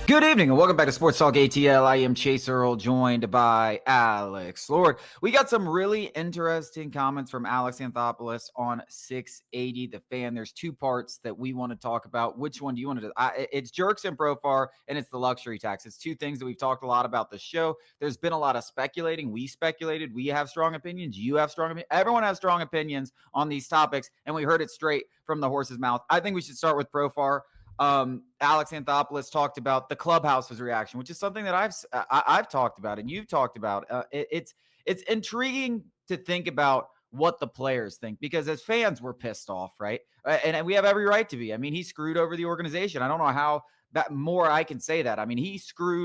Good evening and welcome back to Sports Talk ATL. I am Chase Earl, joined by Alex Lord. We got some really interesting comments from Alex Anthopoulos on 680 The Fan. There's two parts that we want to talk about. Which one do you want to do? It's Jurickson Profar and it's the luxury tax. It's two things that we've talked a lot about the show. There's been a lot of speculating. We speculated. We have strong opinions. You have strong opinions. Everyone has strong opinions on these topics, and we heard it straight from the horse's mouth. I think we should start with Profar. Alex Anthopoulos talked about the clubhouse's reaction, which is something that I've talked about and you've talked about. It's intriguing to think about what the players think, because as fans, we're pissed off, right? And we have every right to be. I mean, he screwed over the organization. I don't know how more I can say that. I mean, he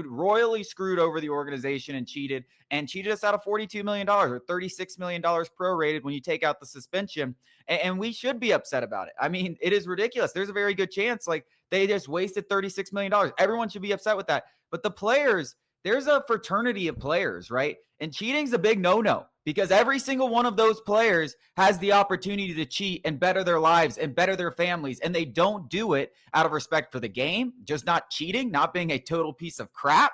royally screwed over the organization and cheated us out of $42 million or $36 million prorated when you take out the suspension. And we should be upset about it. I mean, it is ridiculous. There's a very good chance like they just wasted $36 million. Everyone should be upset with that. But the players, there's a fraternity of players, right? And cheating's a big no-no, because every single one of those players has the opportunity to cheat and better their lives and better their families. And they don't do it out of respect for the game, just not cheating, not being a total piece of crap.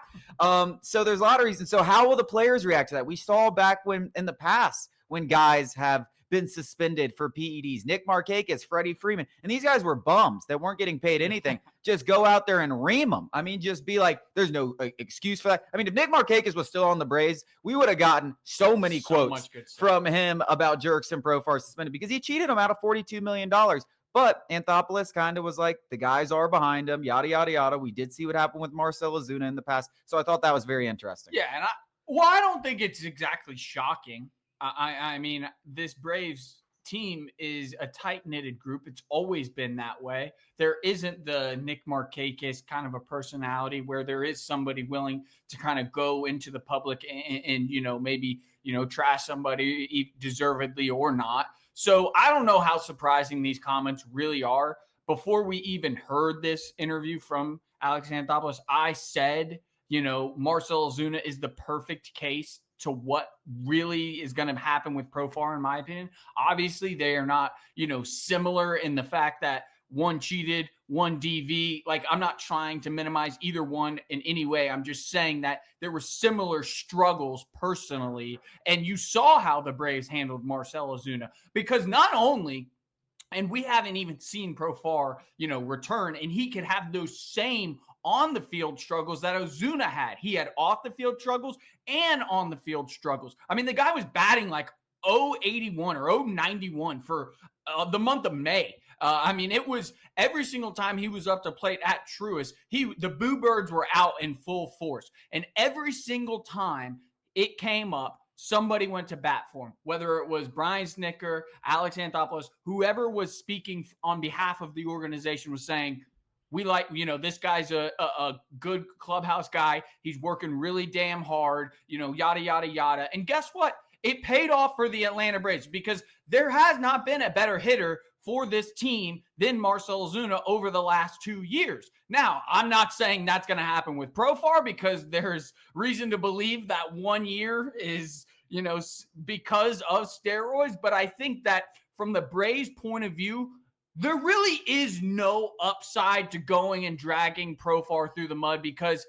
So there's a lot of reasons. So how will the players react to that? We saw back when in the past when guys have been suspended for PEDs. Nick Markakis, Freddie Freeman, and these guys were bums that weren't getting paid anything. Just go out there and ream them. I mean, just be like, there's no excuse for that. I mean, if Nick Markakis was still on the Braves, we would have gotten so many quotes from him about Jurickson Profar suspended, because he cheated him out of $42 million. But Anthopoulos kind of was like, the guys are behind him, yada, yada, yada. We did see what happened with Marcell Ozuna in the past. So I thought that was very interesting. Yeah, and I don't think it's exactly shocking. I mean, this Braves team is a tight-knitted group. It's always been that way. There isn't the Nick Markakis kind of a personality where there is somebody willing to kind of go into the public and maybe, trash somebody deservedly or not. So I don't know how surprising these comments really are. Before we even heard this interview from Alex Anthopoulos, I said, Marcell Ozuna is the perfect case to what really is going to happen with Profar, in my opinion. Obviously, they are not, similar in the fact that one cheated, one DV. Like, I'm not trying to minimize either one in any way. I'm just saying that there were similar struggles personally. And you saw how the Braves handled Marcell Ozuna, because not only, and we haven't even seen Profar, return, and he could have those same on the field struggles that Ozuna had. He had off the field struggles and on the field struggles. I mean, the guy was batting like 081 or 091 for the month of May. I mean, it was every single time he was up to plate at Truist, the Boo Birds were out in full force. And every single time it came up, somebody went to bat for him, whether it was Brian Snicker, Alex Anthopoulos, whoever was speaking on behalf of the organization was saying, we like, this guy's a good clubhouse guy. He's working really damn hard, yada, yada, yada. And guess what? It paid off for the Atlanta Braves, because there has not been a better hitter for this team than Marcell Ozuna over the last 2 years. Now, I'm not saying that's going to happen with Profar, because there's reason to believe that 1 year is, because of steroids. But I think that from the Braves' point of view, there really is no upside to going and dragging Profar through the mud, because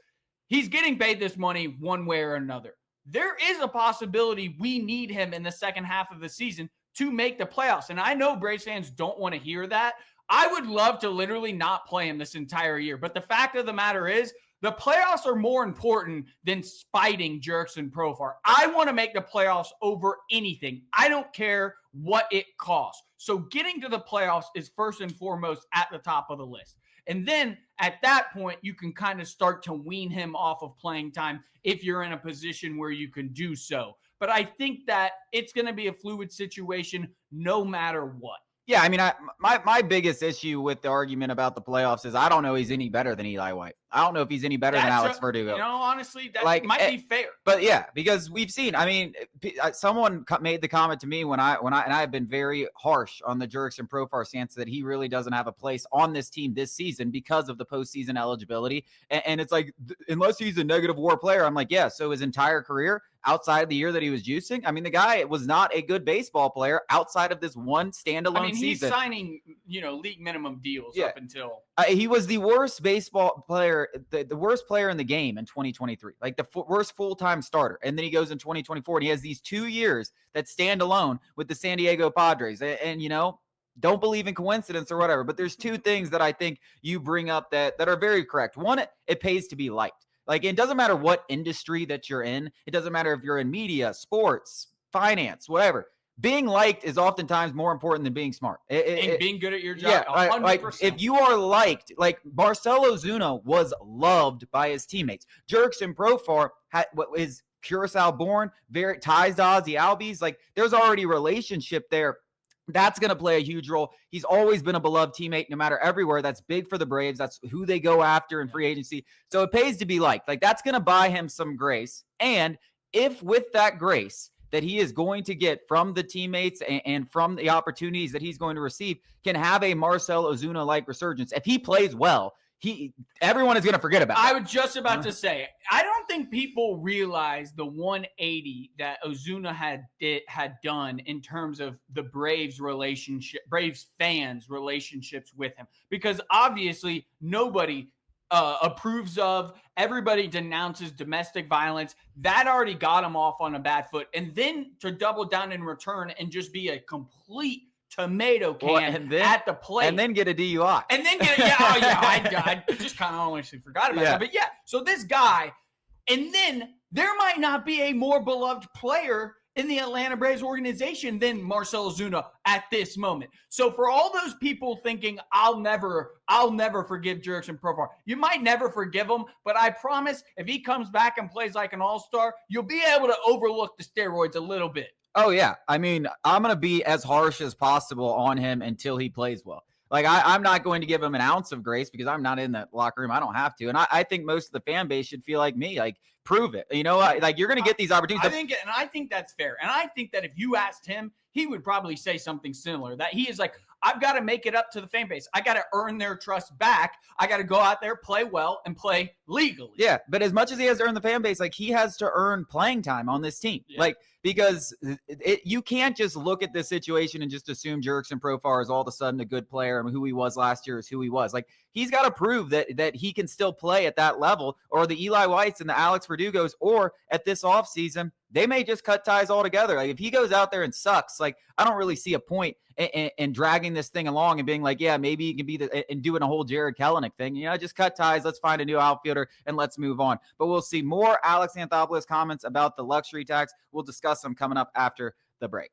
he's getting paid this money one way or another. There is a possibility we need him in the second half of the season to make the playoffs. And I know Braves fans don't want to hear that. I would love to literally not play him this entire year. But the fact of the matter is, the playoffs are more important than spiting Jurickson Profar. I want to make the playoffs over anything. I don't care what it costs. So getting to the playoffs is first and foremost at the top of the list. And then at that point, you can kind of start to wean him off of playing time if you're in a position where you can do so. But I think that it's going to be a fluid situation no matter what. Yeah, I mean, my biggest issue with the argument about the playoffs is I don't know he's any better than Eli White. I don't know if he's any better than Alex Verdugo. Honestly, that might be fair. But yeah, because we've seen. I mean, someone made the comment to me and I've been very harsh on the Jurickson Profar stance that he really doesn't have a place on this team this season because of the postseason eligibility. And it's like, unless he's a negative WAR player, I'm like, yeah. So his entire career outside of the year that he was juicing, I mean, the guy was not a good baseball player outside of this one standalone season. He's signing, league minimum deals up until he was the worst baseball player, the worst player in the game in 2023, like the worst full-time starter. And then he goes in 2024 and he has these 2 years that stand alone with the San Diego Padres. And don't believe in coincidence or whatever, but there's 2 things that I think you bring up that are very correct. One, it pays to be liked. Like, it doesn't matter what industry that you're in. It doesn't matter if you're in media, sports, finance, whatever. Being liked is oftentimes more important than being smart. And being good at your job. Yeah, 100%. like if you are liked, like Marcell Ozuna was loved by his teammates. Jurickson Profar is Curacao born, very ties to Ozzy Albies. Like, there's already a relationship there. That's going to play a huge role. He's always been a beloved teammate no matter everywhere. That's big for the Braves. That's who they go after in free agency. So it pays to be liked. Like, that's going to buy him some grace. And if with that grace that he is going to get from the teammates and from the opportunities that he's going to receive, can have a Marcell Ozuna-like resurgence. If he plays well, everyone is going to forget about it. I was just about to say, I don't think people realize the 180 that Ozuna had done in terms of the Braves fans' relationships with him, because obviously nobody approves of. Everybody denounces domestic violence. That already got him off on a bad foot. And then to double down in return and just be a complete tomato can at the plate. And then get a DUI. And then get I just kind of honestly forgot about that. But yeah, so this guy, and then there might not be a more beloved player in the Atlanta Braves organization than Marcell Ozuna at this moment. So for all those people thinking, I'll never forgive Jurickson Profar, you might never forgive him, but I promise if he comes back and plays like an all-star, you'll be able to overlook the steroids a little bit. Oh, yeah. I mean, I'm going to be as harsh as possible on him until he plays well. Like, I'm not going to give him an ounce of grace because I'm not in that locker room. I don't have to. And I think most of the fan base should feel like me, like, prove it. Like, you're going to get these opportunities. I think that's fair. And I think that if you asked him, he would probably say something similar, that he is like, I've got to make it up to the fan base. I got to earn their trust back. I got to go out there, play well, and play legally. Yeah, but as much as he has to earn the fan base, like, he has to earn playing time on this team. Yeah. Like, because you can't just look at this situation and just assume Jurickson Profar is all of a sudden a good player and who he was last year is who he was. Like, he's got to prove that he can still play at that level, or the Eli Whites and the Alex Verdugos, or at this offseason, they may just cut ties altogether. Like, if he goes out there and sucks, like, I don't really see a point in dragging this thing along and being like, yeah, maybe he can be and doing a whole Jared Kelenic thing. Just cut ties. Let's find a new outfielder and let's move on. But we'll see more Alex Anthopoulos comments about the luxury tax. We'll discuss them coming up after the break.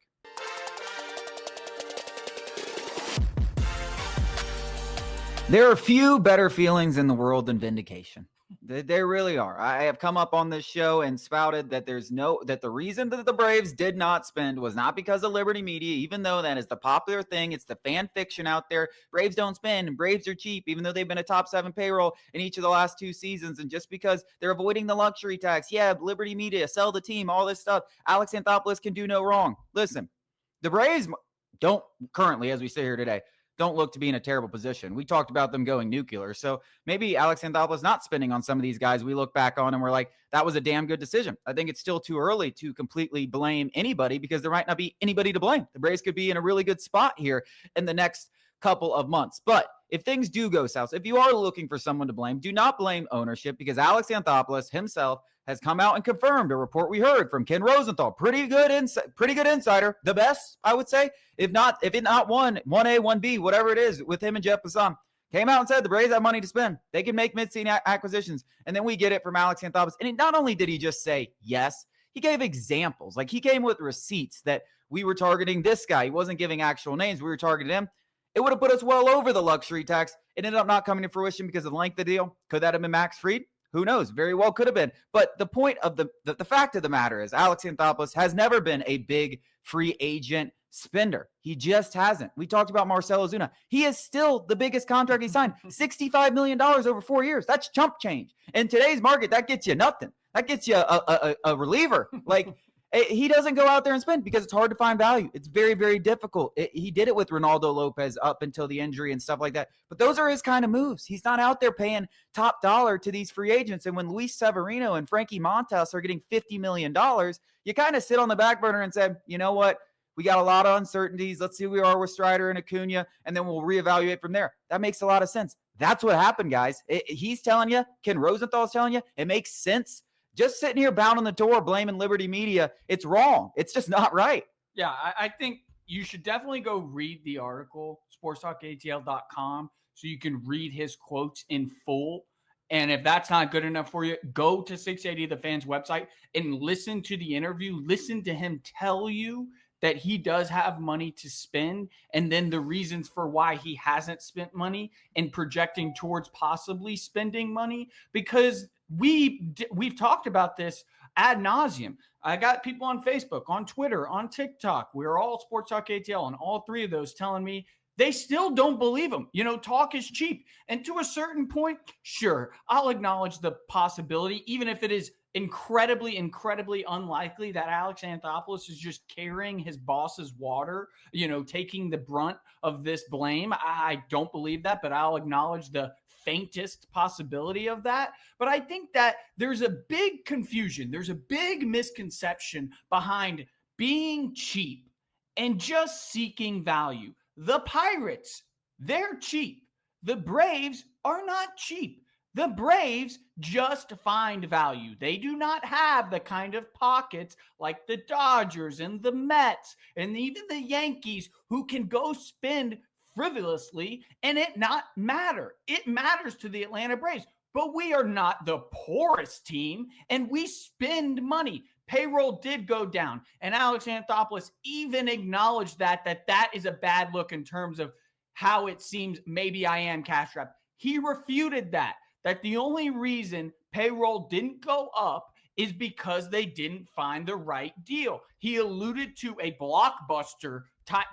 There are few better feelings in the world than vindication. There really are. I have come up on this show and spouted that that the reason that the Braves did not spend was not because of Liberty Media, even though that is the popular thing. It's the fan fiction out there. Braves don't spend and Braves are cheap, even though they've been a top 7 payroll in each of the last 2 seasons. And just because they're avoiding the luxury tax, Liberty Media, sell the team, all this stuff. Alex Anthopoulos can do no wrong. Listen, the Braves don't currently, as we sit here today, don't look to be in a terrible position. We talked about them going nuclear. So maybe Alex Anthopoulos not spending on some of these guys we look back on and we're like, that was a damn good decision. I think it's still too early to completely blame anybody because there might not be anybody to blame. The Braves could be in a really good spot here in the next couple of months. But if things do go south, if you are looking for someone to blame, do not blame ownership, because Alex Anthopoulos himself has come out and confirmed a report we heard from Ken Rosenthal. Pretty good insider. The best, I would say. If not 1A, 1B, whatever it is, with him and Jeff Passan. Came out and said the Braves have money to spend. They can make mid-season acquisitions. And then we get it from Alex Anthopoulos. And not only did he just say yes, he gave examples. Like, he came with receipts that we were targeting this guy. He wasn't giving actual names. We were targeting him. It would have put us well over the luxury tax. It ended up not coming to fruition because of the length of the deal. Could that have been Max Fried? Who knows? Very well could have been. But the point of the fact of the matter is Alex Anthopoulos has never been a big free agent spender. He just hasn't. We talked about Marcell Ozuna. He is still the biggest contract he signed. $65 million over 4 years. That's chump change. In today's market, that gets you nothing. That gets you a reliever. Like, he doesn't go out there and spend because it's hard to find value. It's very, very difficult. He did it with Ronaldo Lopez up until the injury and stuff like that. But those are his kind of moves. He's not out there paying top dollar to these free agents. And when Luis Severino and Frankie Montas are getting $50 million, you kind of sit on the back burner and say, you know what? We got a lot of uncertainties. Let's see where we are with Strider and Acuna, and then we'll reevaluate from there. That makes a lot of sense. That's what happened, guys. He's telling you, Ken Rosenthal's telling you, it makes sense. Just sitting here bound on the door blaming Liberty Media, it's wrong. It's just not right. Yeah, I think you should definitely go read the article, sportstalkatl.com, so you can read his quotes in full. And if that's not good enough for you, go to 680 The Fan's website and listen to the interview. Listen to him tell you that he does have money to spend, and then the reasons for why he hasn't spent money and projecting towards possibly spending money, because we've talked about this ad nauseum. I got people on Facebook, on Twitter, on TikTok. We're all Sports Talk ATL, and all three of those telling me they still don't believe him. Talk is cheap. And to a certain point, sure, I'll acknowledge the possibility, even if it is incredibly, incredibly unlikely that Alex Anthopoulos is just carrying his boss's water, taking the brunt of this blame. I don't believe that, but I'll acknowledge the faintest possibility of that. But I think that there's a big confusion. There's a big misconception behind being cheap and just seeking value. The Pirates, they're cheap. The Braves are not cheap. The Braves just find value. They do not have the kind of pockets like the Dodgers and the Mets and even the Yankees, who can go spend frivolously and it not matter. It matters to the Atlanta Braves, but we are not the poorest team, and we spend money. Payroll did go down, and Alex Anthopoulos even acknowledged that is a bad look in terms of how it seems maybe I am cash strapped. He refuted that the only reason payroll didn't go up is because they didn't find the right deal. He alluded to a blockbuster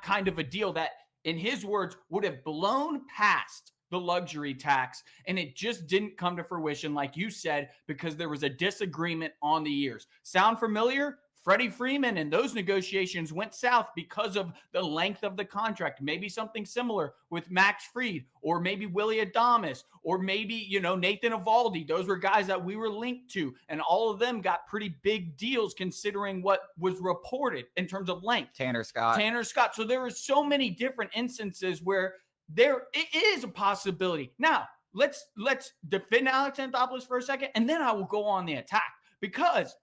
kind of a deal that, in his words, would have blown past the luxury tax, and it just didn't come to fruition, like you said, because there was a disagreement on the years. Sound familiar? Freddie Freeman and those negotiations went south because of the length of the contract. Maybe something similar with Max Fried, or maybe Willie Adames, or maybe, Nathan Eovaldi. Those were guys that we were linked to, and all of them got pretty big deals considering what was reported in terms of length. Tanner Scott. So there were so many different instances where it is a possibility. Now, let's defend Alex Anthopoulos for a second, and then I will go on the attack, because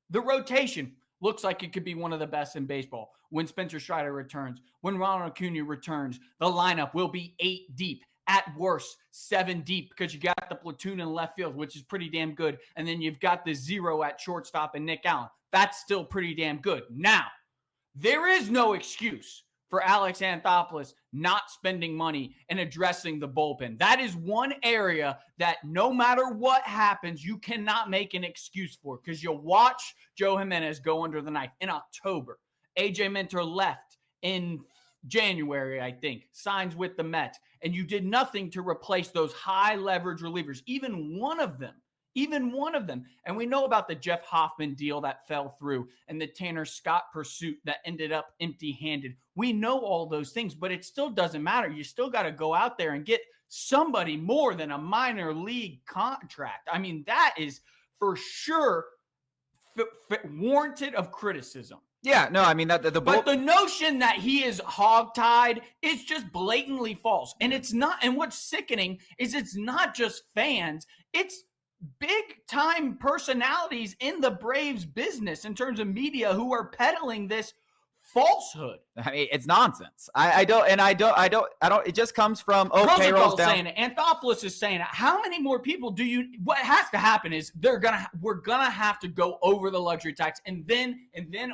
the rotation looks like it could be one of the best in baseball. When Spencer Strider returns, when Ronald Acuna returns, the lineup will be 8 deep. At worst, 7 deep, because you got the platoon in left field, which is pretty damn good. And then you've got the 0 at shortstop and Nick Allen. That's still pretty damn good. Now, there is no excuse for Alex Anthopoulos not spending money and addressing the bullpen. That is one area that no matter what happens, you cannot make an excuse for, because you'll watch Joe Jimenez go under the knife in October. AJ Minter left in January, I think, signs with the Mets, and you did nothing to replace those high leverage relievers, even one of them. And we know about the Jeff Hoffman deal that fell through and the Tanner Scott pursuit that ended up empty-handed. We know all those things, but it still doesn't matter. You still got to go out there and get somebody more than a minor league contract. I mean, that is for sure warranted of criticism. Yeah, no, I mean but the notion that he is hogtied is just blatantly false. And it's not. And what's sickening is it's not just fans. It's big time personalities in the Braves business in terms of media who are peddling this falsehood. I mean, it's nonsense. I don't. It just comes from payroll's down. Saying it. Anthopoulos is saying it. How many more people what has to happen is we're gonna have to go over the luxury tax, and then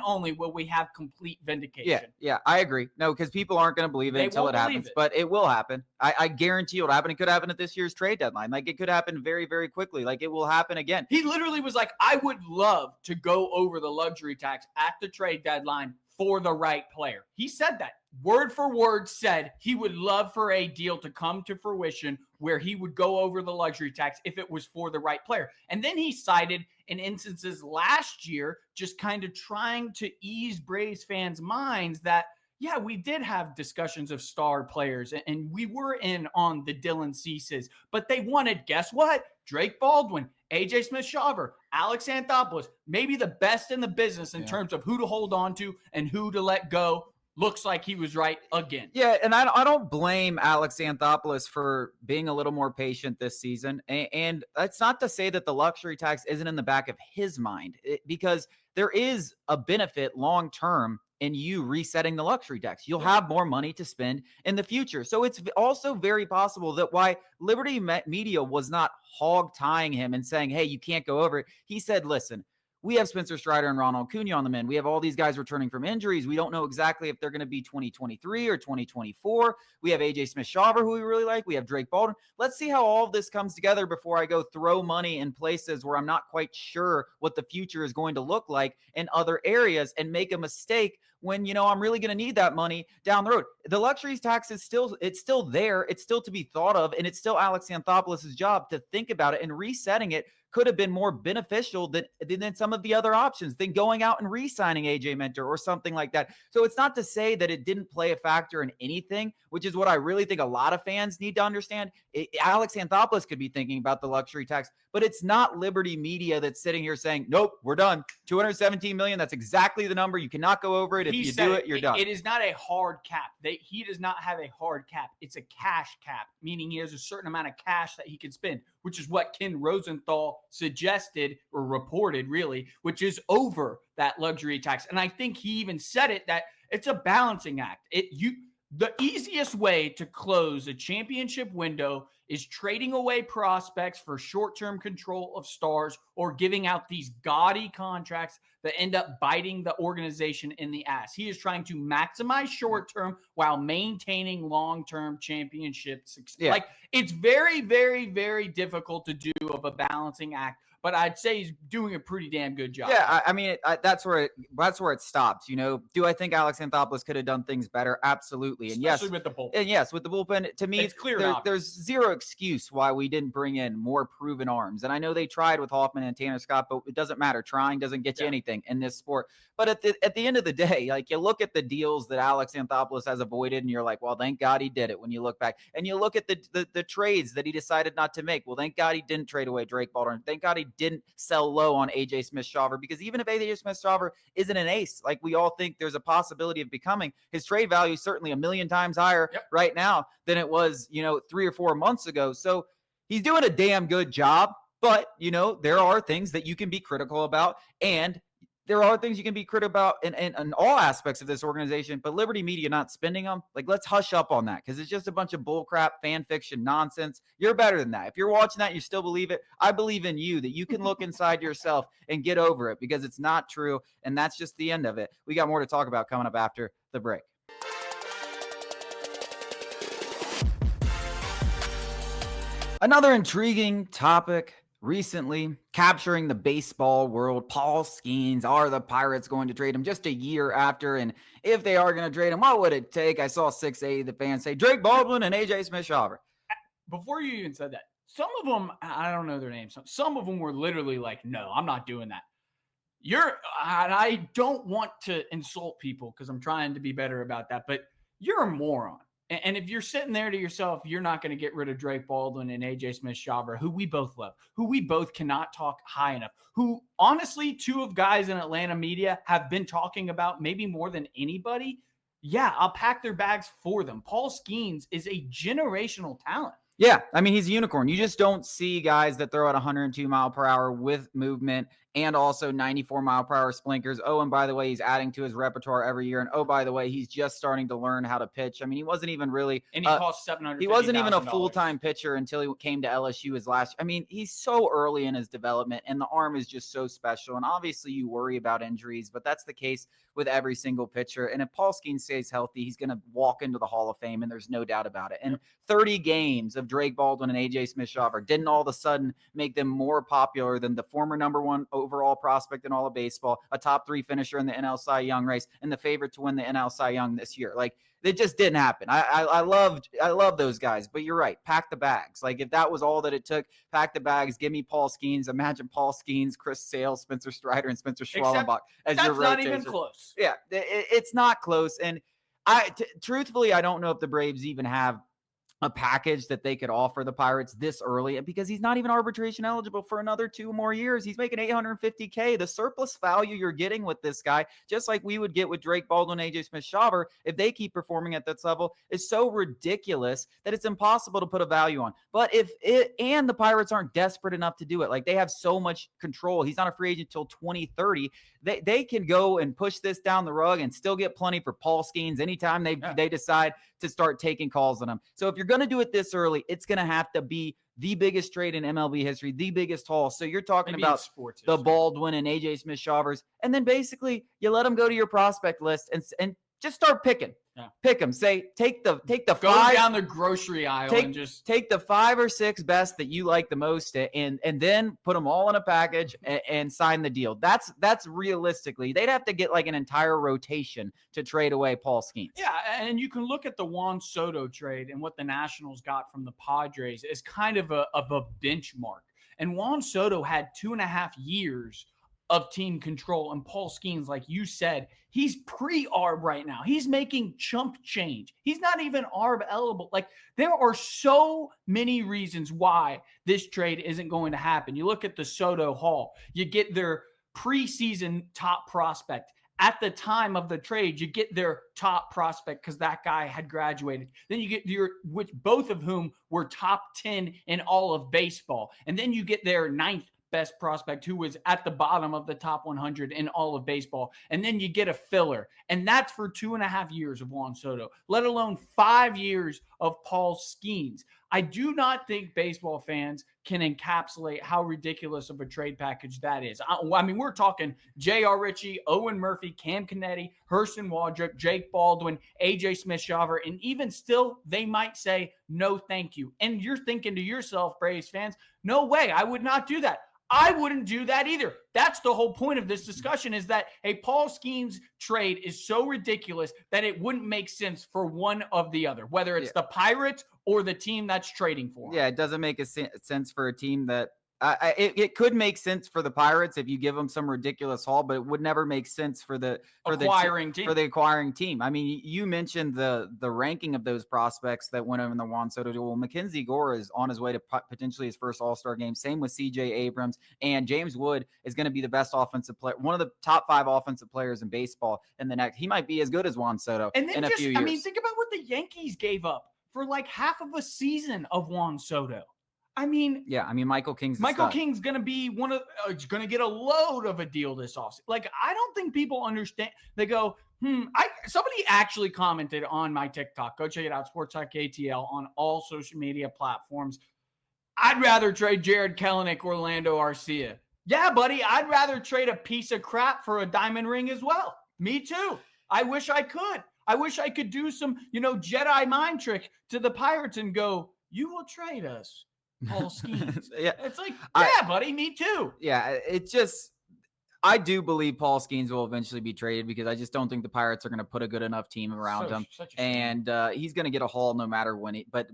only will we have complete vindication. Yeah, I agree. No, because people aren't gonna believe it until it happens. But it will happen. I guarantee it'll happen. It could happen at this year's trade deadline. Like, it could happen very, very quickly. Like, it will happen again. He literally was like, I would love to go over the luxury tax at the trade deadline for the right player. He said that. Word for word said he would love for a deal to come to fruition where he would go over the luxury tax if it was for the right player. And then he cited in instances last year, just kind of trying to ease Braves fans' minds that, yeah, we did have discussions of star players, and we were in on the Dylan Ceases, but they wanted, guess what? Drake Baldwin, AJ Smith-Shawver, Alex Anthopoulos, maybe the best in the business in terms of who to hold on to and who to let go. Looks like he was right again. Yeah, and I don't blame Alex Anthopoulos for being a little more patient this season. And that's not to say that the luxury tax isn't in the back of his mind, because there is a benefit long term in you resetting the luxury tax. You'll have more money to spend in the future. So it's also very possible that why Liberty Media was not hog tying him and saying, hey, you can't go over it. He said, listen, we have Spencer Strider and Ronald Acuna on the mend. We have all these guys returning from injuries. We don't know exactly if they're going to be 2023 or 2024. We have AJ Smith-Shawver, who we really like. We have Drake Baldwin. Let's see how all of this comes together before I go throw money in places where I'm not quite sure what the future is going to look like in other areas and make a mistake when, I'm really going to need that money down the road. The luxuries tax is still there. It's still to be thought of, and it's still Alex Anthopoulos' job to think about it, and resetting it could have been more beneficial than some of the other options, than going out and re-signing AJ Minter or something like that. So it's not to say that it didn't play a factor in anything, which is what I really think a lot of fans need to understand. Alex Anthopoulos could be thinking about the luxury tax, but it's not Liberty Media that's sitting here saying, nope, we're done. $217 million, that's exactly the number. You cannot go over it. If you do it, you're done. It is not a hard cap. He does not have a hard cap. It's a cash cap, meaning he has a certain amount of cash that he can spend, which is what Ken Rosenthal suggested or reported, really, which is over that luxury tax. And I think he even said it, that it's a balancing act. The easiest way to close a championship window is trading away prospects for short-term control of stars, or giving out these gaudy contracts that end up biting the organization in the ass. He is trying to maximize short-term while maintaining long-term championship success. Yeah. Like, it's very, very, very difficult to do of a balancing act, but I'd say he's doing a pretty damn good job. Yeah, I mean, that's where it stops. Do I think Alex Anthopoulos could have done things better? Absolutely. And especially with the bullpen. And yes, with the bullpen, to me, it's clear there's zero excuse why we didn't bring in more proven arms. And I know they tried with Hoffman and Tanner Scott, but it doesn't matter. Trying doesn't get you anything in this sport. But at the end of the day, like, you look at the deals that Alex Anthopoulos has avoided, and you're like, well, thank God he did it when you look back. And you look at the trades that he decided not to make. Well, thank God he didn't trade away Drake Baldwin. Thank God he didn't sell low on AJ Smith-Shawver, because even if AJ Smith-Shawver isn't an ace, like we all think there's a possibility of becoming, his trade value is certainly 1,000,000 times higher right now than it was, 3 or 4 months ago. So he's doing a damn good job, but there are things that you can be critical about, and there are things you can be critical about in all aspects of this organization, but Liberty Media not spending them, like, let's hush up on that, because it's just a bunch of bullcrap, fan fiction nonsense. You're better than that. If you're watching that and you still believe it, I believe in you, that you can look inside yourself and get over it, because it's not true, and that's just the end of it. We got more to talk about coming up after the break. Another intriguing topic recently capturing the baseball world. Paul Skenes. Are the Pirates going to trade him just a year after? And if they are going to trade him, what would it take? I saw 680 the fans say Drake Baldwin and AJ Smith-Shawver. Before you even said that, some of them, I don't know their names. Some of them were literally like, no, I'm not doing that. I don't want to insult people because I'm trying to be better about that, but you're a moron. And if you're sitting there to yourself, you're not going to get rid of Drake Baldwin and AJ Smith-Shawver, who we both love, who we both cannot talk high enough, who honestly, two of guys in Atlanta media have been talking about maybe more than anybody. Yeah, I'll pack their bags for them. Paul Skenes is a generational talent. Yeah, I mean, he's a unicorn. You just don't see guys that throw at 102 mile per hour with movement and also 94 mile per hour splinkers. Oh, and by the way, he's adding to his repertoire every year. And oh, by the way, he's just starting to learn how to pitch. I mean, he wasn't even really, and he cost $750,000. He wasn't even a full-time pitcher until he came to LSU his last. I mean, he's so early in his development, and the arm is just so special. And obviously, you worry about injuries, but that's the case with every single pitcher. And if Paul Skenes stays healthy, he's going to walk into the Hall of Fame, and there's no doubt about it. And 30 games of Drake Baldwin and AJ Smith-Shawver didn't all of a sudden make them more popular than the former number one overall prospect in all of baseball, a top 3 finisher in the NL Cy Young race, and the favorite to win the NL Cy Young this year. Like, it just didn't happen. I love those guys, but you're right. Pack the bags. Like, if that was all that it took, pack the bags. Give me Paul Skenes. Imagine Paul Skenes, Chris Sale, Spencer Strider, and Spencer Schwallenbach as your rotation. That's not even close. Yeah, it's not close. And Truthfully, I don't know if the Braves even have a package that they could offer the Pirates this early, because he's not even arbitration eligible for another 2 more years. He's making $850K. The surplus value you're getting with this guy, just like we would get with Drake Baldwin, AJ Smith-Shawver, if they keep performing at this level, is so ridiculous that it's impossible to put a value on. But and the Pirates aren't desperate enough to do it. Like, they have so much control. He's not a free agent until 2030. They can go and push this down the rug and still get plenty for Paul Skenes anytime they decide to start taking calls on him. So if you're going to do it this early, it's going to have to be the biggest trade in MLB history, the biggest haul. So you're talking about the Baldwin and AJ Smith-Shawvers, and then basically you let them go to your prospect list and just start picking. Yeah. Pick them. Say, take the go 5 down the grocery aisle and just take the 5 or 6 best that you like the most, and then put them all in a package and sign the deal. That's realistically, they'd have to get like an entire rotation to trade away Paul Skenes. Yeah, and you can look at the Juan Soto trade and what the Nationals got from the Padres as kind of a benchmark. And Juan Soto had 2.5 years of team control, and Paul Skenes, like you said, he's pre-ARB right now. He's making chump change. He's not even ARB eligible. Like, there are so many reasons why this trade isn't going to happen. You look at the Soto haul, you get their preseason top prospect. At the time of the trade, you get their top prospect because that guy had graduated. Then you get which both of whom were top 10 in all of baseball. And then you get their 9th best prospect who was at the bottom of the top 100 in all of baseball. And then you get a filler. And that's for 2.5 years of Juan Soto, let alone 5 years of Paul Skenes. I do not think baseball fans can encapsulate how ridiculous of a trade package that is. I mean, we're talking J.R. Ritchie, Owen Murphy, Cam Canetti, Hurston Waldrop, Jake Baldwin, A.J. Smith-Shawver, and even still, they might say, no, thank you. And you're thinking to yourself, Braves fans, no way, I would not do that. I wouldn't do that either. That's the whole point of this discussion, is that a Paul Skenes trade is so ridiculous that it wouldn't make sense for one of the other, whether it's the Pirates or the team that's trading for him. Yeah, it doesn't make sense for a team that it could make sense for the Pirates if you give them some ridiculous haul, but it would never make sense for the acquiring team. I mean, you mentioned the ranking of those prospects that went over in the Juan Soto deal. Well, Mackenzie Gore is on his way to potentially his first All-Star game. Same with C.J. Abrams, and James Wood is going to be the best offensive player, one of the top 5 offensive players in baseball in the next. He might be as good as Juan Soto in a few years. I mean, think about what the Yankees gave up for like half of a season of Juan Soto. I mean, Michael King's going to be going to get a load of a deal this offseason. Like, I don't think people understand. They go, somebody actually commented on my TikTok. Go check it out, SportsTalkATL on all social media platforms. I'd rather trade Jared Kelenic, Orlando Arcia. Yeah, buddy, I'd rather trade a piece of crap for a diamond ring as well. Me too. I wish I could. I wish I could do some, Jedi mind trick to the Pirates and go, you will trade us Paul Skenes. Yeah. It's like, buddy, me too. Yeah, it's just, I do believe Paul Skenes will eventually be traded, because I just don't think the Pirates are going to put a good enough team around him. And he's going to get a haul no matter when but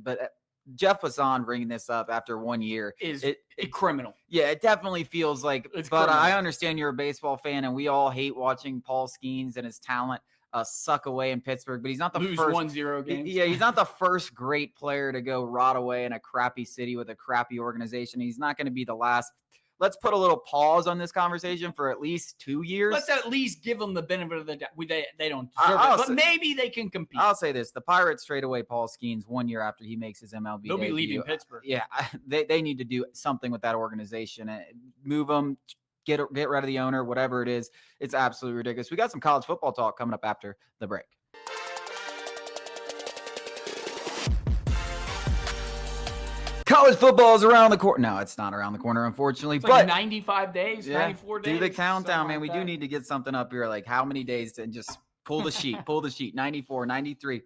Jeff Passan bringing this up after 1 year is criminal. Yeah, it definitely feels like it's but criminal. I understand you're a baseball fan, and we all hate watching Paul Skenes and his talent suck away in Pittsburgh, but he's not the first 1-0 games. Yeah, he's not the first great player to go rot away in a crappy city with a crappy organization. He's not going to be the last. Let's put a little pause on this conversation for at least 2 years. Let's at least give them the benefit of the doubt. They don't deserve it, but maybe they can compete. I'll say this. The Pirates trade away Paul Skenes 1 year after he makes his MLB They'll debut. be leaving Pittsburgh. Yeah, they need to do something with that organization and move them, get rid of the owner, whatever it is. It's absolutely ridiculous. We got some college football talk coming up after the break. College football is around the corner. No, it's not around the corner, unfortunately. It's like 95 days, 94 days. Do the countdown, man. We do need to get something up here, like how many days to just pull the sheet, 94, 93.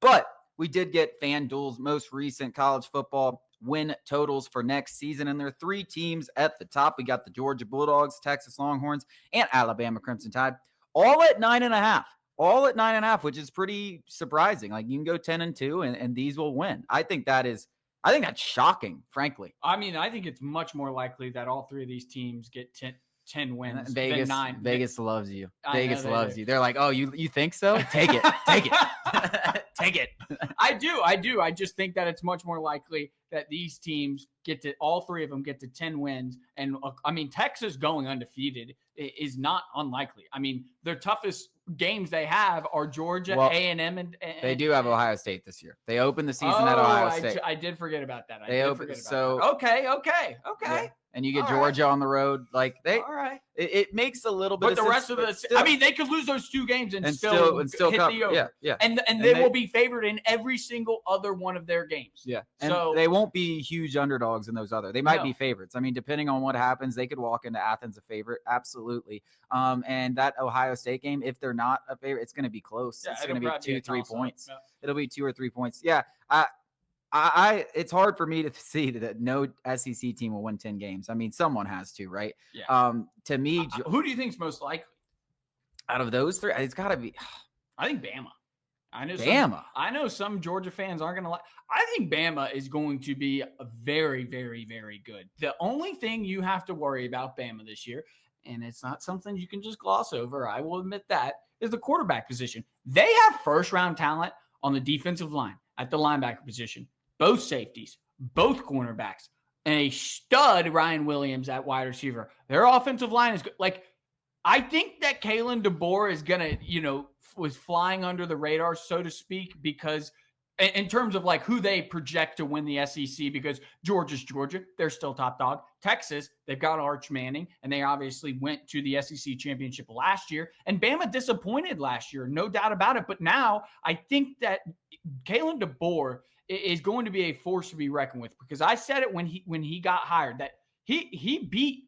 But we did get FanDuel's most recent college football win totals for next season, and there are 3 teams at the top. We got the Georgia Bulldogs, Texas Longhorns, and Alabama Crimson Tide, all at 9.5, which is pretty surprising. Like, you can go 10-2 and these will win. I think that's shocking, frankly. I mean, I think it's much more likely that all 3 of these teams get 10 wins Vegas, than 9. Vegas loves you. Vegas loves you. They're like, oh, you think so? Take it. Take it. Take it. I do. I just think that it's much more likely that these teams all three of them get to 10 wins. And I mean, Texas going undefeated is not unlikely. I mean, their toughest games they have are Georgia, A&M, and they do have Ohio State this year. They opened the season at Ohio State. I did forget about that. Okay. Yeah. And you get Georgia on the road. Like all right. It makes a little bit but of the sense. rest of the I mean, they could lose those 2 games and still hit the over. Yeah. And they will be favored in every single other one of their games. Yeah. And so they won't be huge underdogs in those other. They might be favorites. I mean, depending on what happens, they could walk into Athens a favorite. Absolutely. And that Ohio State game, if they're not a favorite, it's going to be close. Yeah, it's going to be 2-3 points. Yeah. It'll be 2 or 3 points. Yeah. It's hard for me to see that no SEC team will win 10 games. I mean, someone has to, right? Yeah. To me, who do you think is most likely out of those 3? It's got to be. I think Bama. I know some Georgia fans aren't going to like. I think Bama is going to be very, very, very good. The only thing you have to worry about Bama this year, and it's not something you can just gloss over, I will admit that, is the quarterback position. They have first-round talent on the defensive line at the linebacker position. Both safeties, both cornerbacks, and a stud Ryan Williams at wide receiver. Their offensive line is good. Like, I think that Kalen DeBoer is going to, was flying under the radar, so to speak, because in terms of like who they project to win the SEC, because Georgia's Georgia, they're still top dog. Texas, they've got Arch Manning, and they obviously went to the SEC championship last year. And Bama disappointed last year, no doubt about it. But now I think that Kalen DeBoer is going to be a force to be reckoned with, because I said it when he got hired that he beat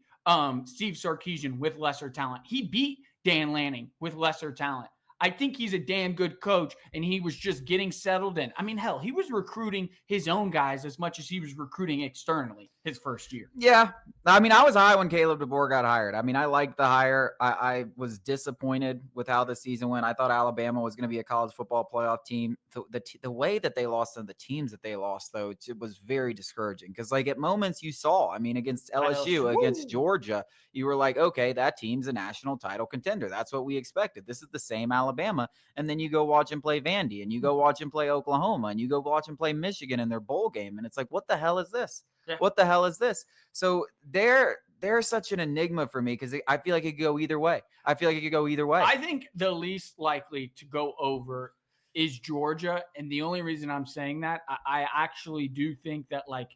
Steve Sarkisian with lesser talent. He beat Dan Lanning with lesser talent. I think he's a damn good coach, and he was just getting settled in. I mean, hell, he was recruiting his own guys as much as he was recruiting externally his first year. Yeah. I mean, I was high when Caleb DeBoer got hired. I mean, I liked the hire. I was disappointed with how the season went. I thought Alabama was going to be a college football playoff team. The way that they lost and the teams that they lost, though, it was very discouraging, because, like, at moments you saw, I mean, against LSU, against Georgia, you were like, okay, that team's a national title contender. That's what we expected. This is the same Alabama. And then you go watch him play Vandy, and you go watch him play Oklahoma, and you go watch him play Michigan in their bowl game. And it's like, what the hell is this? Yeah. What the hell is this? So they're such an enigma for me, because I feel like it could go either way. I think the least likely to go over is Georgia. And the only reason I'm saying that, I actually do think that, like,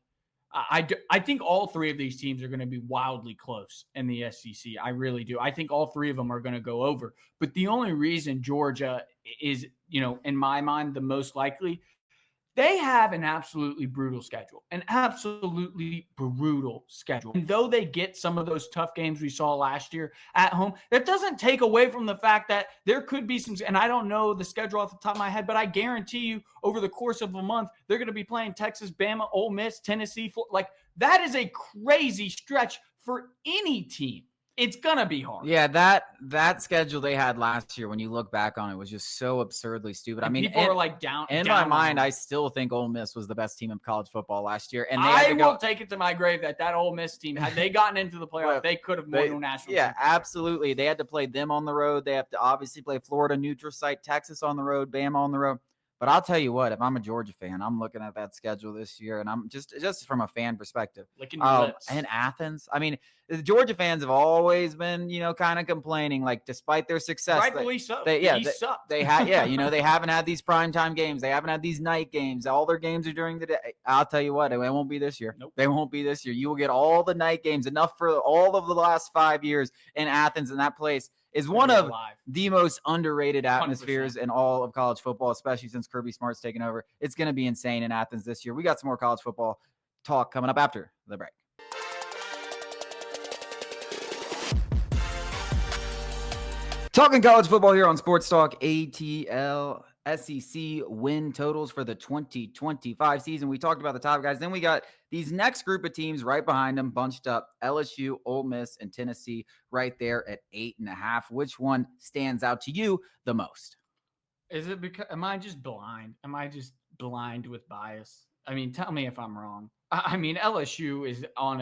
I think all 3 of these teams are going to be wildly close in the SEC. I really do. I think all 3 of them are going to go over. But the only reason Georgia is, in my mind, the most likely, they have an absolutely brutal schedule. And though they get some of those tough games we saw last year at home, that doesn't take away from the fact that there could be some, and I don't know the schedule off the top of my head, but I guarantee you over the course of a month, they're going to be playing Texas, Bama, Ole Miss, Tennessee. Like, that is a crazy stretch for any team. It's going to be hard. Yeah, that schedule they had last year, when you look back on it, was just so absurdly stupid. And I mean, people are like down. In my mind, I still think Ole Miss was the best team in college football last year. And I will take it to my grave that Ole Miss team, had they gotten into the playoffs, they could have won a national championship. Yeah, absolutely. They had to play them on the road. They have to obviously play Florida neutral site, Texas on the road, Bama on the road. But I'll tell you what, if I'm a Georgia fan, I'm looking at that schedule this year, and I'm just from a fan perspective. Licking your lips. And Athens. I mean, the Georgia fans have always been, kind of complaining, like, despite their success. Rightfully so. They sucked. They haven't had these primetime games. They haven't had these night games. All their games are during the day. I'll tell you what, it won't be this year. Nope. They won't be this year. You will get all the night games, enough for all of the last 5 years in Athens, and that place is one of the most underrated atmospheres 100%. In all of college football, especially since Kirby Smart's taken over. It's going to be insane in Athens this year. We got some more college football talk coming up after the break. Talking college football here on Sports Talk ATL. SEC win totals for the 2025 season. We talked about the top guys. Then we got these next group of teams right behind them, bunched up. LSU, Ole Miss, and Tennessee right there at 8.5. Which one stands out to you the most? Is it because am I just blind? Am I just blind with bias? I mean, tell me if I'm wrong. I mean, LSU is on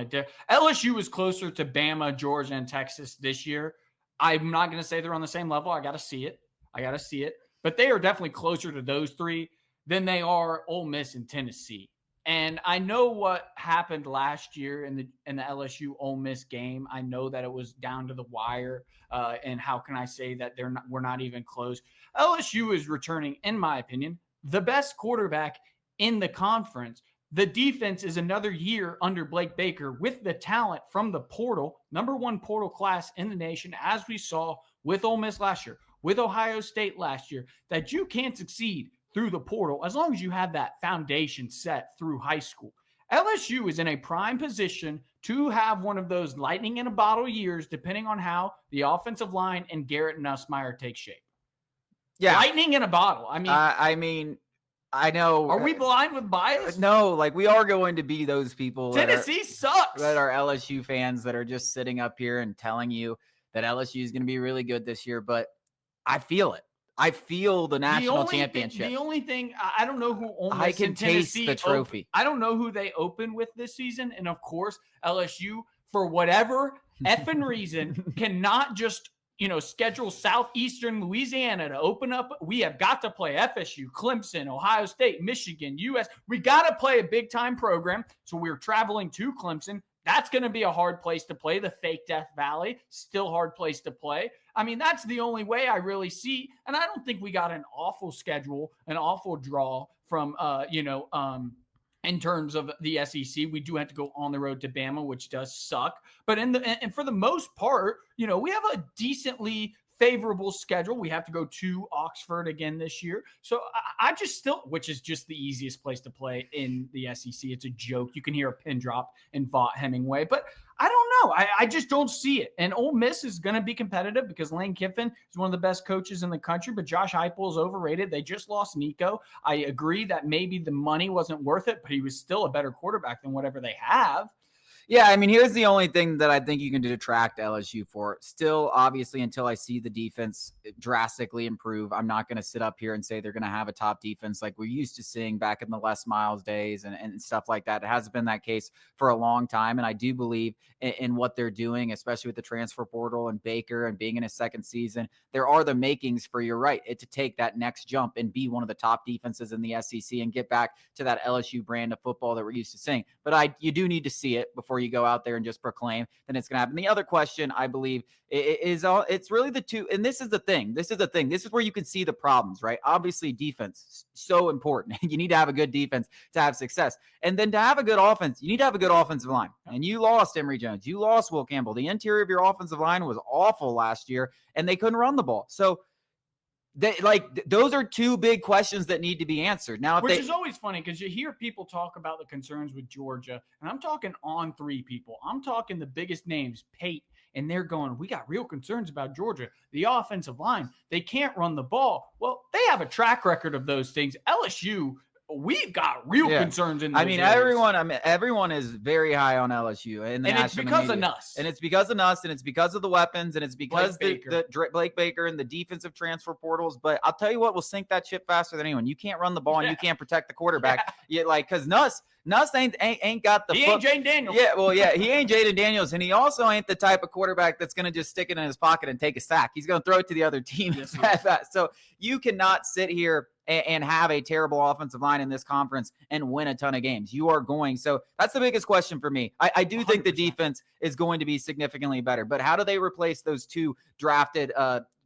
LSU is closer to Bama, Georgia, and Texas this year. I'm not going to say they're on the same level. I got to see it. But they are definitely closer to those three than they are Ole Miss and Tennessee. And I know what happened last year in the LSU Ole Miss game. I know that it was down to the wire. And how can I say that we're not even close? LSU is returning, in my opinion, the best quarterback in the conference. The defense is another year under Blake Baker with the talent from the portal, number one portal class in the nation, as we saw with Ole Miss last year, with Ohio State last year, that you can succeed through the portal as long as you have that foundation set through high school. LSU is in a prime position to have one of those lightning in a bottle years, depending on how the offensive line and Garrett Nussmeier take shape. Yeah. Lightning in a bottle. I mean, I know. Are we blind with bias? No, like we are going to be those people. Tennessee sucks. That are LSU fans that are just sitting up here and telling you that LSU is going to be really good this year. But I feel it. I feel the national championship. The only thing, I don't know who Ole Miss I can and Tennessee taste the trophy. I don't know who they open with this season. And of course, LSU, for whatever effing reason, cannot just schedule Southeastern Louisiana to open up. We have got to play FSU, Clemson, Ohio State, Michigan, US. We got to play a big time program. So we're traveling to Clemson. That's going to be a hard place to play. The fake Death Valley, still hard place to play. I mean, that's the only way I really see. And I don't think we got an awful schedule, an awful draw from, in terms of the SEC. We do have to go on the road to Bama, which does suck. But and for the most part, we have a decently favorable schedule. We have to go to Oxford again this year. So I just still, which is just the easiest place to play in the SEC. It's a joke. You can hear a pin drop in Vaught Hemingway, but I don't know. I just don't see it. And Ole Miss is going to be competitive because Lane Kiffin is one of the best coaches in the country, but Josh Heupel is overrated. They just lost Nico. I agree that maybe the money wasn't worth it, but he was still a better quarterback than whatever they have. Yeah, I mean, here's the only thing that I think you can detract LSU for. Still, obviously, until I see the defense drastically improve, I'm not going to sit up here and say they're going to have a top defense like we're used to seeing back in the Les Miles days and stuff like that. It hasn't been that case for a long time, and I do believe in what they're doing, especially with the transfer portal and Baker and being in his second season. There are the makings for, you're right, to take that next jump and be one of the top defenses in the SEC and get back to that LSU brand of football that we're used to seeing. But you do need to see it before you go out there and just proclaim then it's going to happen. The other question, I believe, it's really the two, and this is the thing. This is where you can see the problems, right? Obviously, defense, so important. You need to have a good defense to have success. And then to have a good offense, you need to have a good offensive line. And you lost Emory Jones. You lost Will Campbell. The interior of your offensive line was awful last year, and they couldn't run the ball. So those are two big questions that need to be answered. Now, which is always funny because you hear people talk about the concerns with Georgia, and I'm talking on three people. I'm talking the biggest names, Pate, and they're going, we got real concerns about Georgia. The offensive line, they can't run the ball. Well, they have a track record of those things. LSU, we've got real concerns in those areas. Everyone is very high on LSU. And it's because of Nuss. And it's because of Nuss, and it's because of the weapons, and it's because the Blake Baker and the defensive transfer portals. But I'll tell you what will sink that ship faster than anyone. You can't run the ball, and you can't protect the quarterback. Because Nuss ain't got the. He ain't Jaden Daniels. Yeah, well, yeah, he ain't Jaden Daniels, and he also ain't the type of quarterback that's going to just stick it in his pocket and take a sack. He's going to throw it to the other team. Yes, so you cannot sit here and have a terrible offensive line in this conference and win a ton of games. You are going. So that's the biggest question for me. I do think the defense is going to be significantly better, but how do they replace those two drafted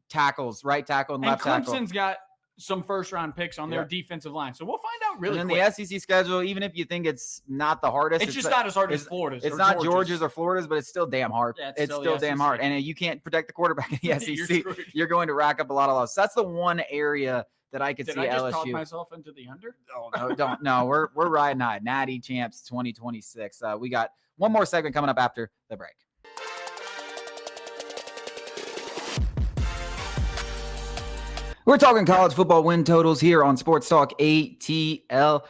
tackles, right tackle and left tackle? Clemson's got some first-round picks on their defensive line. So we'll find out really quick. And the SEC schedule, even if you think it's not the hardest. It's just not as hard as Florida's. It's not Georgia's or Florida's, but it's still damn hard. Yeah, it's still damn hard. And you can't protect the quarterback in the SEC. You're going to rack up a lot of losses. That's the one area that I could see LSU. Did I just talk myself into the under? Oh, no, don't. No, we're riding high. Natty Champs 2026. We got one more segment coming up after the break. We're talking college football win totals here on Sports Talk ATL.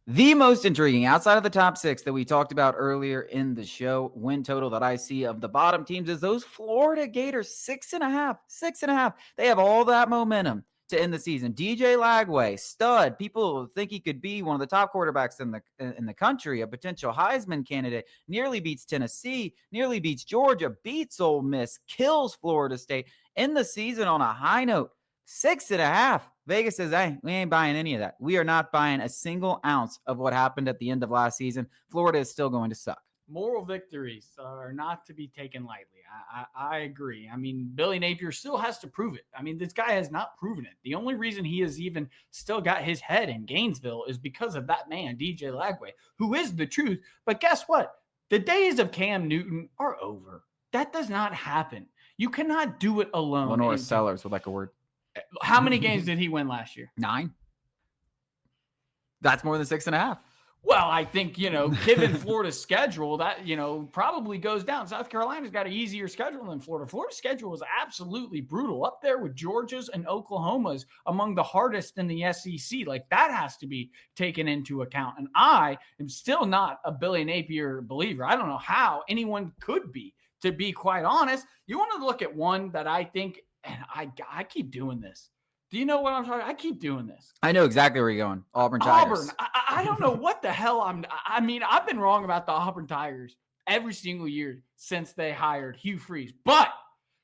The most intriguing, outside of the top six that we talked about earlier in the show, win total that I see of the bottom teams is those Florida Gators, 6.5. They have all that momentum to end the season. DJ Lagway, stud. People think he could be one of the top quarterbacks in the country, a potential Heisman candidate. Nearly beats Tennessee, nearly beats Georgia, beats Ole Miss, kills Florida State. End the season on a high note. 6.5. Vegas says, hey, we ain't buying any of that. We are not buying a single ounce of what happened at the end of last season. Florida is still going to suck. Moral victories are not to be taken lightly. I agree. I mean, Billy Napier still has to prove it. I mean, this guy has not proven it. The only reason he has even still got his head in Gainesville is because of that man, DJ Lagway, who is the truth. But guess what? The days of Cam Newton are over. That does not happen. You cannot do it alone. Lenore Sellers would like a word. How many games did he win last year? 9. That's more than 6.5. Well, I think, given Florida's schedule, that, probably goes down. South Carolina's got an easier schedule than Florida. Florida's schedule is absolutely brutal, up there with Georgia's and Oklahoma's among the hardest in the SEC. Like, that has to be taken into account. And I am still not a Billy Napier believer. I don't know how anyone could be, to be quite honest. You want to look at one that I think, and I keep doing this. Do you know what I'm talking about? I keep doing this. I know exactly where you're going. Auburn Tigers. Auburn. I don't know what the hell I've been wrong about the Auburn Tigers every single year since they hired Hugh Freeze. But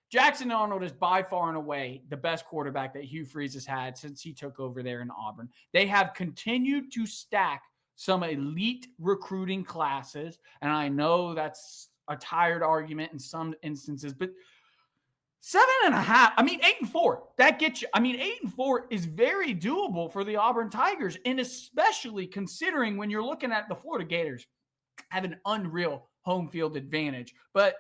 Jackson Arnold is by far and away the best quarterback that Hugh Freeze has had since he took over there in Auburn. They have continued to stack some elite recruiting classes. And I know that's a tired argument in some instances, but 7.5. 8-4. That gets you. 8-4 is very doable for the Auburn Tigers, and especially considering when you're looking at the Florida Gators have an unreal home field advantage. But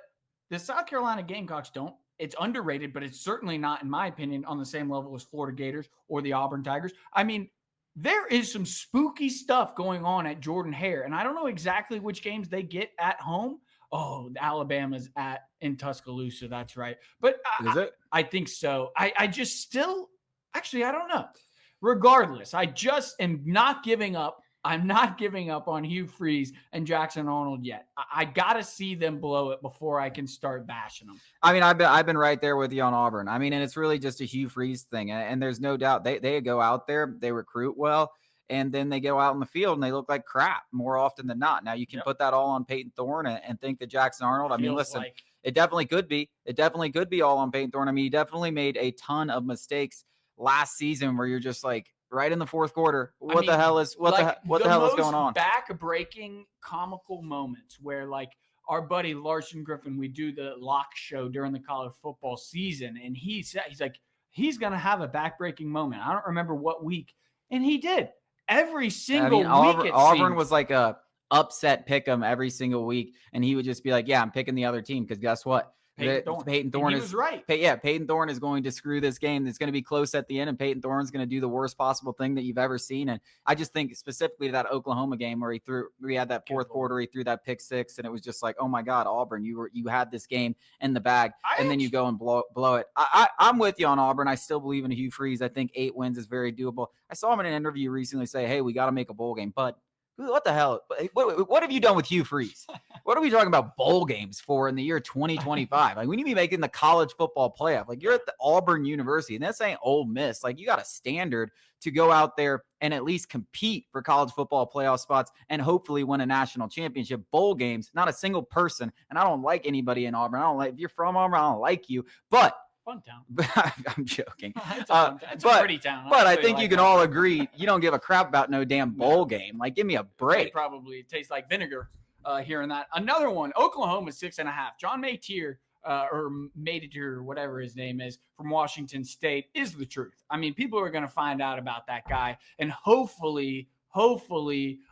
the South Carolina Gamecocks don't. It's underrated, but it's certainly not, in my opinion, on the same level as Florida Gators or the Auburn Tigers. There is some spooky stuff going on at Jordan-Hare, and I don't know exactly which games they get at home. Oh, Alabama's in Tuscaloosa. That's right. But is it? I think so. I just still, actually, I don't know. Regardless, I just am not giving up. I'm not giving up on Hugh Freeze and Jackson Arnold yet. I got to see them blow it before I can start bashing them. I've been right there with you on Auburn. And it's really just a Hugh Freeze thing. And there's no doubt they go out there, they recruit well. And then they go out in the field and they look like crap more often than not. Now, you can put that all on Peyton Thorne and think that Jackson Arnold, listen, it definitely could be. It definitely could be all on Peyton Thorne. He definitely made a ton of mistakes last season where you're just like, right in the fourth quarter, what the hell is going on? Back-breaking comical moments where, like, our buddy Larson Griffin, we do the lock show during the college football season, and he's like, he's going to have a back-breaking moment. I don't remember what week, and he did. Every single week, Auburn was like a upset pick 'em every single week, and he would just be like, "Yeah, I'm picking the other team because guess what? Peyton Thorne was right. Peyton Thorne is going to screw this game. It's going to be close at the end, and Peyton Thorne's going to do the worst possible thing that you've ever seen." And I just think specifically to that Oklahoma game where we had that fourth quarter, he threw that pick 6, and it was just like, oh my God, Auburn, you had this game in the bag, and then you go and blow it. I'm with you on Auburn. I still believe in Hugh Freeze. I think 8 wins is very doable. I saw him in an interview recently say, "Hey, we got to make a bowl game," but what the hell? What have you done with Hugh Freeze? What are we talking about bowl games for in the year 2025? Like, we need to be making the college football playoff. Like, you're at the Auburn University, and this ain't Ole Miss. Like, you got a standard to go out there and at least compete for college football playoff spots and hopefully win a national championship. Bowl games, not a single person. And I don't like anybody in Auburn. If you're from Auburn, I don't like you. But fun town. I'm joking. It's a pretty town. But I think you can all agree you don't give a crap about no damn bowl game. Like, give me a break. It probably tastes like vinegar hearing that. Another one, Oklahoma 6.5. John Matier, or Matier, whatever his name is, from Washington State is the truth. People are going to find out about that guy, and hopefully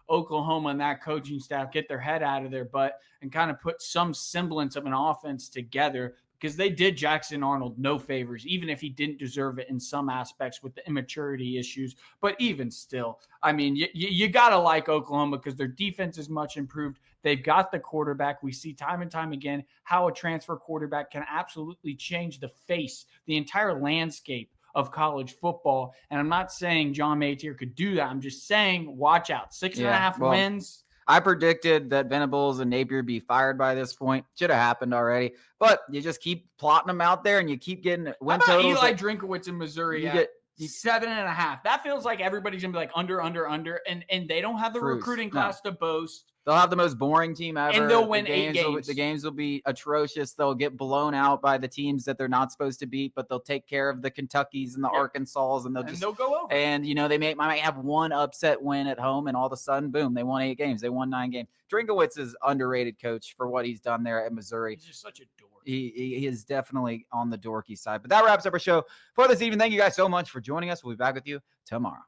Oklahoma and that coaching staff get their head out of their butt and kind of put some semblance of an offense together, because they did Jackson Arnold no favors, even if he didn't deserve it in some aspects with the immaturity issues. But even still, you got to like Oklahoma because their defense is much improved. They've got the quarterback. We see time and time again how a transfer quarterback can absolutely change the entire landscape of college football. And I'm not saying John Matier could do that. I'm just saying, watch out. 6.5 wins. I predicted that Venables and Napier be fired by this point. Should have happened already. But you just keep plotting them out there, and you keep getting win totals. Eli Drinkowitz in Missouri 7.5. That feels like everybody's going to be like under, and they don't have the recruiting class to boast. They'll have the most boring team ever. And they'll win 8 games. The games will be atrocious. They'll get blown out by the teams that they're not supposed to beat, but they'll take care of the Kentuckys and the Arkansas, and they'll go over. And, they might have one upset win at home, and all of a sudden, boom, they won 8 games. They won 9 games. Drinkwitz is underrated coach for what he's done there at Missouri. He's just such a dork. He is definitely on the dorky side. But that wraps up our show for this evening. Thank you guys so much for joining us. We'll be back with you tomorrow.